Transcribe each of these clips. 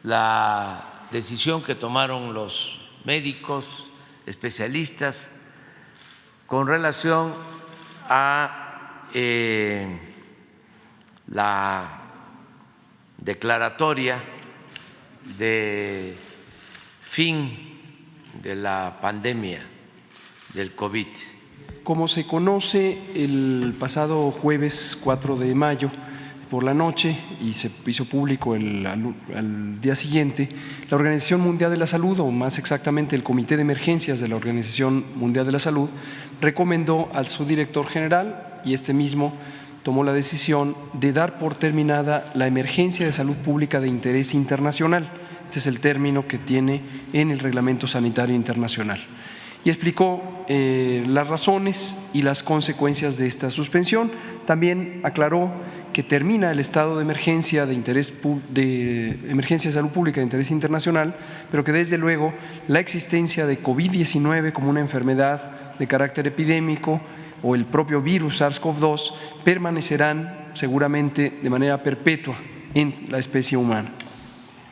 la decisión que tomaron los médicos especialistas con relación a la declaratoria de fin de la pandemia del COVID. Como se conoce, el pasado jueves 4 de mayo por la noche y se hizo público al día siguiente, la Organización Mundial de la Salud, o más exactamente el Comité de Emergencias de la Organización Mundial de la Salud, recomendó al subdirector general, y este mismo tomó la decisión de dar por terminada la emergencia de salud pública de interés internacional. Este es el término que tiene en el Reglamento Sanitario Internacional. Y explicó las razones y las consecuencias de esta suspensión. También aclaró que termina el estado de emergencia emergencia de salud pública de interés internacional, pero que desde luego la existencia de COVID-19 como una enfermedad de carácter epidémico o el propio virus SARS-CoV-2 permanecerán seguramente de manera perpetua en la especie humana.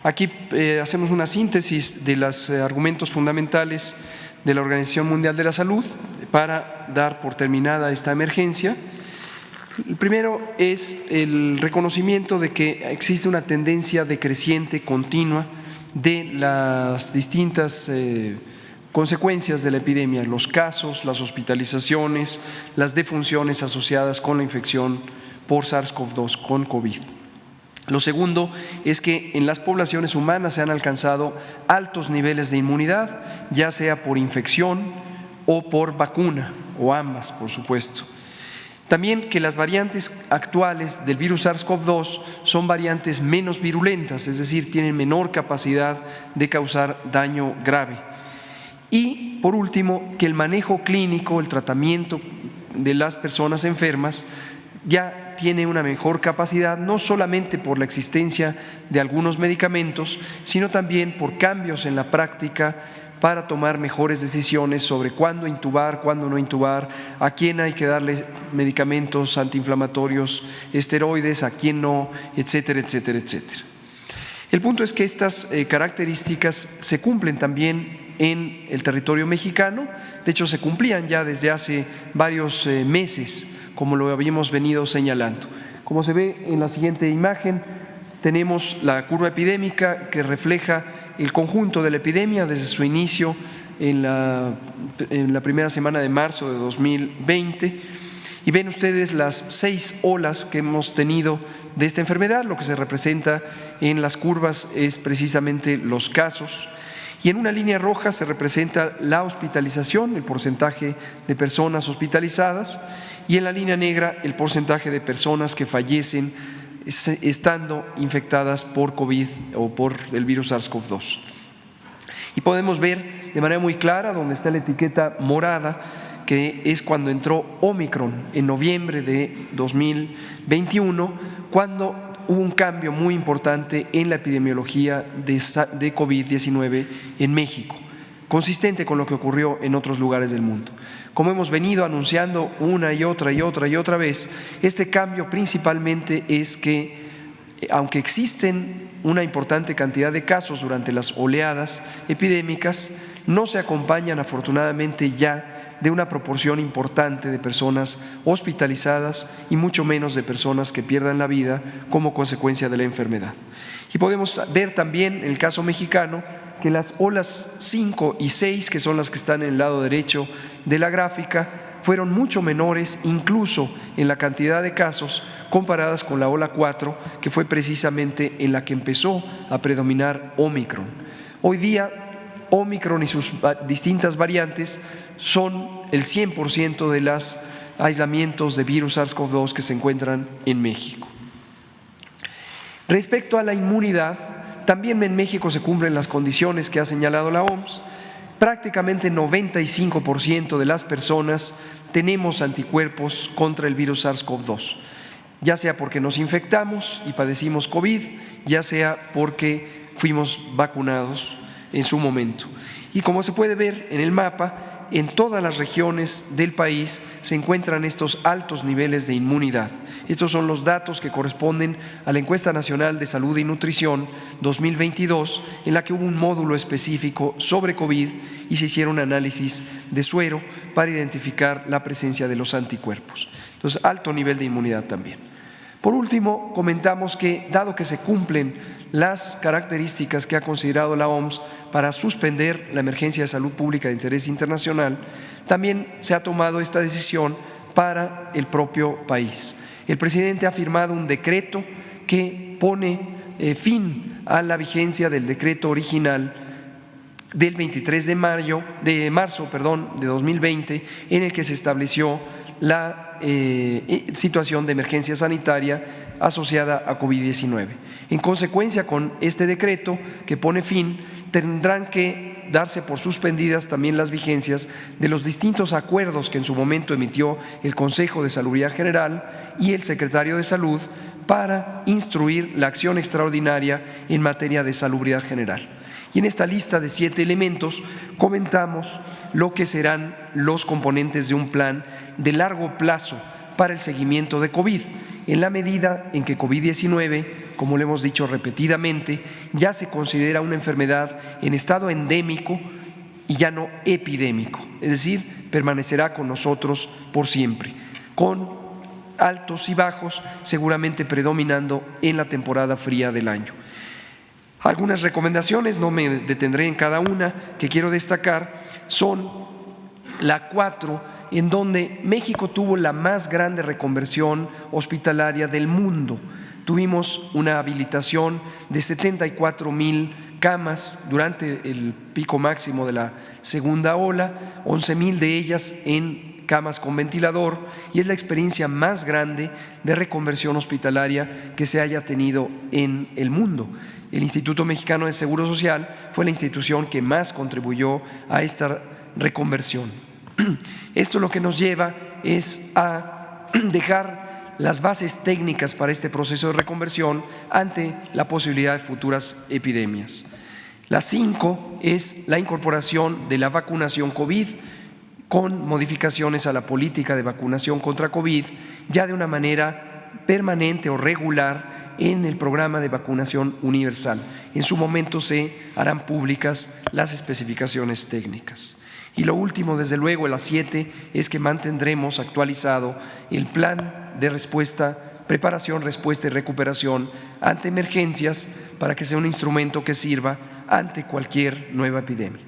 Aquí hacemos una síntesis de los argumentos fundamentales de la Organización Mundial de la Salud para dar por terminada esta emergencia. El primero es el reconocimiento de que existe una tendencia decreciente continua de las distintas consecuencias de la epidemia, los casos, las hospitalizaciones, las defunciones asociadas con la infección por SARS-CoV-2, con COVID. Lo segundo es que en las poblaciones humanas se han alcanzado altos niveles de inmunidad, ya sea por infección o por vacuna, o ambas, por supuesto. También que las variantes actuales del virus SARS-CoV-2 son variantes menos virulentas, es decir, tienen menor capacidad de causar daño grave. Y, por último, que el manejo clínico, el tratamiento de las personas enfermas ya tiene una mejor capacidad, no solamente por la existencia de algunos medicamentos, sino también por cambios en la práctica para tomar mejores decisiones sobre cuándo intubar, cuándo no intubar, a quién hay que darle medicamentos antiinflamatorios, esteroides, a quién no, etcétera, etcétera, etcétera. El punto es que estas características se cumplen también en el territorio mexicano. De hecho, se cumplían ya desde hace varios meses, como lo habíamos venido señalando. Como se ve en la siguiente imagen, tenemos la curva epidémica que refleja el conjunto de la epidemia desde su inicio en la primera semana de marzo de 2020. Y ven ustedes las 6 olas que hemos tenido de esta enfermedad. Lo que se representa en las curvas es precisamente los casos. Y en una línea roja se representa la hospitalización, el porcentaje de personas hospitalizadas, y en la línea negra el porcentaje de personas que fallecen estando infectadas por COVID o por el virus SARS-CoV-2. Y podemos ver de manera muy clara donde está la etiqueta morada, que es cuando entró Omicron en noviembre de 2021, cuando hubo un cambio muy importante en la epidemiología de COVID-19 en México, consistente con lo que ocurrió en otros lugares del mundo. Como hemos venido anunciando una y otra vez, este cambio principalmente es que, aunque existen una importante cantidad de casos durante las oleadas epidémicas, no se acompañan afortunadamente ya de una proporción importante de personas hospitalizadas y mucho menos de personas que pierdan la vida como consecuencia de la enfermedad. Y podemos ver también en el caso mexicano que las olas 5 y 6, que son las que están en el lado derecho de la gráfica, fueron mucho menores incluso en la cantidad de casos comparadas con la ola 4, que fue precisamente en la que empezó a predominar Omicron. Hoy día Omicron y sus distintas variantes son el 100% de los aislamientos de virus SARS-CoV-2 que se encuentran en México. Respecto a la inmunidad, también en México se cumplen las condiciones que ha señalado la OMS. Prácticamente 95% de las personas tenemos anticuerpos contra el virus SARS-CoV-2, ya sea porque nos infectamos y padecimos COVID, ya sea porque fuimos vacunados en su momento. Y como se puede ver en el mapa, en todas las regiones del país se encuentran estos altos niveles de inmunidad. Estos son los datos que corresponden a la Encuesta Nacional de Salud y Nutrición 2022, en la que hubo un módulo específico sobre COVID y se hicieron análisis de suero para identificar la presencia de los anticuerpos. Entonces, alto nivel de inmunidad también. Por último, comentamos que, dado que se cumplen las características que ha considerado la OMS para suspender la emergencia de salud pública de interés internacional, también se ha tomado esta decisión para el propio país. El presidente ha firmado un decreto que pone fin a la vigencia del decreto original del 23 de marzo de 2020, en el que se estableció la situación de emergencia sanitaria asociada a COVID-19. En consecuencia, con este decreto que pone fin, tendrán que darse por suspendidas también las vigencias de los distintos acuerdos que en su momento emitió el Consejo de Salubridad General y el Secretario de Salud para instruir la acción extraordinaria en materia de salubridad general. Y en esta lista de 7 elementos comentamos lo que serán los componentes de un plan de largo plazo para el seguimiento de COVID, en la medida en que COVID-19, como lo hemos dicho repetidamente, ya se considera una enfermedad en estado endémico y ya no epidémico, es decir, permanecerá con nosotros por siempre, con altos y bajos seguramente predominando en la temporada fría del año. Algunas recomendaciones, no me detendré en cada una, que quiero destacar, son la 4, en donde México tuvo la más grande reconversión hospitalaria del mundo. Tuvimos una habilitación de 74,000 camas durante el pico máximo de la segunda ola, 11,000 de ellas en camas con ventilador, y es la experiencia más grande de reconversión hospitalaria que se haya tenido en el mundo. El Instituto Mexicano de Seguro Social fue la institución que más contribuyó a esta reconversión. Esto lo que nos lleva es a dejar las bases técnicas para este proceso de reconversión ante la posibilidad de futuras epidemias. La 5 es la incorporación de la vacunación COVID con modificaciones a la política de vacunación contra COVID, ya de una manera permanente o regular en el programa de vacunación universal. En su momento se harán públicas las especificaciones técnicas. Y lo último, desde luego, la 7, es que mantendremos actualizado el plan de respuesta, preparación, respuesta y recuperación ante emergencias para que sea un instrumento que sirva ante cualquier nueva epidemia.